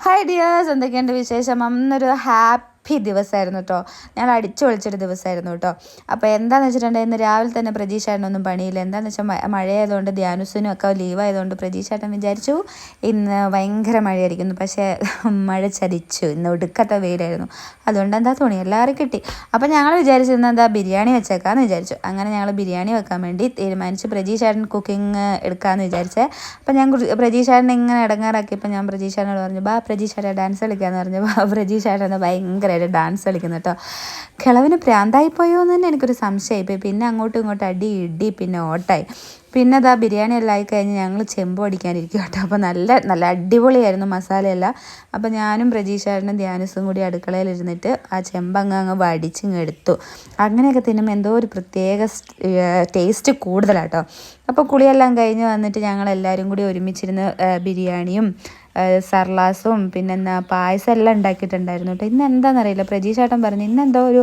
Hi dears, എന്തൊക്കെയുണ്ട് വിശേഷം? അന്നൊരു ഹാപ്പി ദിവസമായിരുന്നു കേട്ടോ. ഞാൻ അടിച്ചു പൊളിച്ചൊരു ദിവസമായിരുന്നു കേട്ടോ. അപ്പോൾ എന്താണെന്ന് വെച്ചിട്ടുണ്ടെങ്കിൽ ഇന്ന് രാവിലെ തന്നെ പ്രതീക്ഷേട്ടനൊന്നും പണിയില്ല. എന്താണെന്ന് വെച്ചാൽ മഴയായതുകൊണ്ട് ധ്യാനുസിനും ഒക്കെ ലീവായതുകൊണ്ട് പ്രതീക്ഷേട്ടൻ വിചാരിച്ചു ഇന്ന് ഭയങ്കര മഴയായിരിക്കുന്നു. പക്ഷേ മഴ ചതിച്ചു. ഇന്ന് ഒടുക്കത്തെ വെയിലായിരുന്നു. അതുകൊണ്ട് എന്താ തുണി എല്ലാവരും കിട്ടി. അപ്പോൾ ഞങ്ങൾ വിചാരിച്ചു ഇന്ന് എന്താ ബിരിയാണി വെച്ചേക്കാമെന്ന് വിചാരിച്ചു. അങ്ങനെ ഞങ്ങൾ ബിരിയാണി വെക്കാൻ വേണ്ടി തീരുമാനിച്ചു. പ്രതീക്ഷേട്ടൻ കുക്കിംഗ് എടുക്കാമെന്ന് വിചാരിച്ചേ. അപ്പോൾ ഞാൻ പ്രതീക്ഷേട്ടനെ ഇങ്ങനെ ഇടങ്ങാറാക്കിയപ്പോൾ ഞാൻ പ്രതീക്ഷേട്ടനോട് പറഞ്ഞു, ബാ പ്രതീക്ഷേട്ടൻ ഡാൻസ് കളിക്കാമെന്ന് പറഞ്ഞു. പ്രതീക്ഷേട്ടൻ ഭയങ്കരമായിട്ട് ഡാൻസ് കളിക്കുന്നു കേട്ടോ. കിളവിന് പ്രാന്തായിപ്പോയോ എന്ന് തന്നെ എനിക്കൊരു സംശയമായിപ്പോയി. പിന്നെ അങ്ങോട്ടും ഇങ്ങോട്ടും അടി ഇടി പിന്നെ ഓട്ടായി. പിന്നെ അതാ ബിരിയാണി എല്ലാം ആയിക്കഴിഞ്ഞ് ഞങ്ങൾ ചെമ്പ് അടിക്കാനിരിക്കും കേട്ടോ. അപ്പോൾ നല്ല അടിപൊളിയായിരുന്നു മസാലയെല്ലാം. അപ്പോൾ ഞാനും പ്രതീക്ഷേട്ടനും ധ്യാനുസും കൂടി അടുക്കളയിലിരുന്നിട്ട് ആ ചെമ്പങ്ങ് വടിച്ചിങ്ങ് എടുത്തു. അങ്ങനെയൊക്കെ തിന്നുമ്പോൾ എന്തോ ഒരു പ്രത്യേക ടേസ്റ്റ് കൂടുതലാട്ടോ. അപ്പോൾ കുളിയെല്ലാം കഴിഞ്ഞ് വന്നിട്ട് ഞങ്ങളെല്ലാവരും കൂടി ഒരുമിച്ചിരുന്ന് ബിരിയാണിയും സർലാസും പിന്നെന്താ പായസം എല്ലാം ഉണ്ടാക്കിയിട്ടുണ്ടായിരുന്നു കേട്ടോ. ഇന്ന് എന്താണെന്നറിയില്ല, പ്രതീക്ഷേട്ടൻ പറഞ്ഞു ഇന്നെന്തോ ഒരു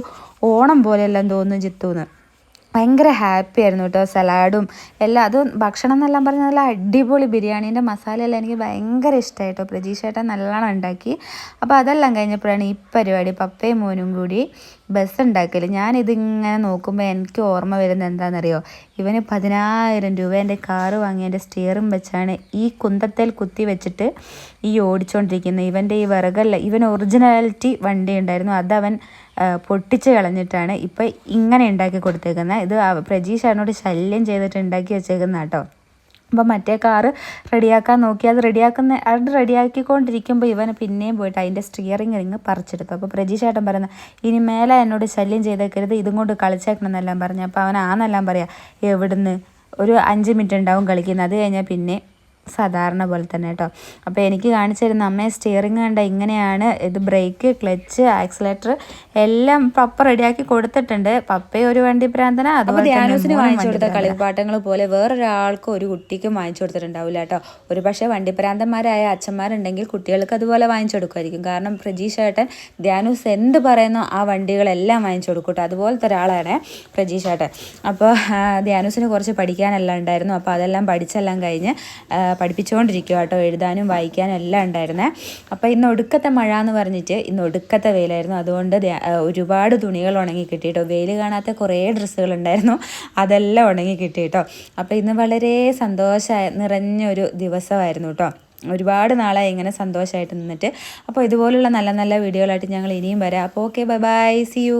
ഓണം പോലെയെല്ലാം തോന്നുന്നു ജിത്തുന്ന്. ഭയങ്കര ഹാപ്പി ആയിരുന്നു കേട്ടോ. സലാഡും എല്ലാം, അതും ഭക്ഷണം എന്നെല്ലാം പറഞ്ഞാൽ നല്ല അടിപൊളി ബിരിയാണീൻ്റെ മസാലയെല്ലാം എനിക്ക് ഭയങ്കര ഇഷ്ടമായി കേട്ടോ. പ്രതീക്ഷേട്ടൻ നല്ലോണം ഉണ്ടാക്കി. അപ്പോൾ അതെല്ലാം കഴിഞ്ഞപ്പോഴാണ് ഈ പരിപാടി. പപ്പയും മോനും കൂടി ബസ് ഉണ്ടാക്കൽ. ഞാനിതിങ്ങനെ നോക്കുമ്പോൾ എനിക്ക് ഓർമ്മ വരുന്നത് എന്താണെന്നറിയോ, ഇവന് 10,000 രൂപ എൻ്റെ കാറ് വാങ്ങി എൻ്റെ സ്റ്റിയറിംഗ് വെച്ചാണ് ഈ കുന്തത്തേൽ കുത്തി വെച്ചിട്ട് ഈ ഓടിച്ചുകൊണ്ടിരിക്കുന്നത്. ഇവൻ്റെ ഈ വിറകല്ല, ഇവൻ ഒറിജിനാലിറ്റി വണ്ടി ഉണ്ടായിരുന്നു, അതവൻ പൊട്ടിച്ച് കളഞ്ഞിട്ടാണ് ഇപ്പം ഇങ്ങനെ ഉണ്ടാക്കി കൊടുത്തേക്കുന്നത്. ഇത് പ്രജീഷാനോട് ശല്യം ചെയ്തിട്ട് ഉണ്ടാക്കി വെച്ചേക്കുന്ന കേട്ടോ. അപ്പം മറ്റേ കാറ് റെഡിയാക്കാൻ നോക്കി, അത് റെഡിയാക്കിക്കൊണ്ടിരിക്കുമ്പോൾ ഇവന് പിന്നെയും പോയിട്ട് അതിൻ്റെ സ്റ്റിയറിംഗ് റിങ് പറിച്ചെടുത്തു. അപ്പോൾ പ്രജീഷേട്ടൻ പറയുന്നത് ഇനി മേലെ എന്നോട് ശല്യം ചെയ്തേക്കരുത്, ഇതും കൊണ്ട് കളിച്ചേക്കണം എന്നെല്ലാം പറഞ്ഞു. അപ്പോൾ അവൻ ആന്നെല്ലാം പറയാം, എവിടുന്ന് ഒരു 5 മിനിറ്റ് ഉണ്ടാവും കളിക്കുന്നത്, അത് കഴിഞ്ഞാൽ പിന്നെ സാധാരണ പോലെ തന്നെ കേട്ടോ. അപ്പോൾ എനിക്ക് കാണിച്ചു തരുന്ന അമ്മയെ സ്റ്റിയറിംഗ് കണ്ട ഇങ്ങനെയാണ്, ഇത് ബ്രേക്ക്, ക്ലച്ച്, ആക്സിലേറ്റർ എല്ലാം പപ്പ റെഡിയാക്കി കൊടുത്തിട്ടുണ്ട്. പപ്പയെ ഒരു വണ്ടി പ്രാന്തന. അതുപോലെ ധ്യാനൂസിന് വാങ്ങിച്ചു കൊടുത്ത കളിപ്പാട്ടങ്ങൾ പോലെ വേറൊരാൾക്കും ഒരു കുട്ടിക്കും വാങ്ങിച്ചു കൊടുത്തിട്ടുണ്ടാവില്ല കേട്ടോ. ഒരു പക്ഷേ വണ്ടിപ്രാന്തന്മാരായ അച്ഛന്മാരുണ്ടെങ്കിൽ കുട്ടികൾക്ക് അതുപോലെ വാങ്ങിച്ചു കൊടുക്കുമായിരിക്കും. കാരണം പ്രജീഷേട്ടൻ ധ്യാനൂസ് എന്ത് പറയുന്നോ ആ വണ്ടികളെല്ലാം വാങ്ങിച്ചു കൊടുക്കും കേട്ടോ. അതുപോലത്തെ ഒരാളാണ് പ്രജീഷേട്ടൻ. അപ്പോൾ ധ്യാനൂസിന് കുറച്ച് പഠിക്കാനെല്ലാം ഉണ്ടായിരുന്നു. അപ്പോൾ അതെല്ലാം പഠിച്ചെല്ലാം കഴിഞ്ഞ് പഠിപ്പിച്ചുകൊണ്ടിരിക്കുക കേട്ടോ. എഴുതാനും വായിക്കാനും എല്ലാം ഉണ്ടായിരുന്നേ. അപ്പോൾ ഇന്ന് ഒടുക്കത്തെ മഴ എന്ന് പറഞ്ഞിട്ട് ഇന്ന് ഒടുക്കത്തെ വെയിലായിരുന്നു. അതുകൊണ്ട് ഒരുപാട് തുണികൾ ഉണങ്ങി കിട്ടി കേട്ടോ. വെയിൽ കാണാത്ത കുറേ ഡ്രസ്സുകൾ ഉണ്ടായിരുന്നു, അതെല്ലാം ഉണങ്ങി കിട്ടി കേട്ടോ. അപ്പോൾ ഇന്ന് വളരെ നിറഞ്ഞൊരു ദിവസമായിരുന്നു കേട്ടോ. ഒരുപാട് നാളായി ഇങ്ങനെ സന്തോഷമായിട്ട് നിന്നിട്ട്. അപ്പോൾ ഇതുപോലുള്ള നല്ല നല്ല വീഡിയോകളായിട്ട് ഞങ്ങൾ ഇനിയും വരാം. അപ്പോൾ okay, bye bye, see U.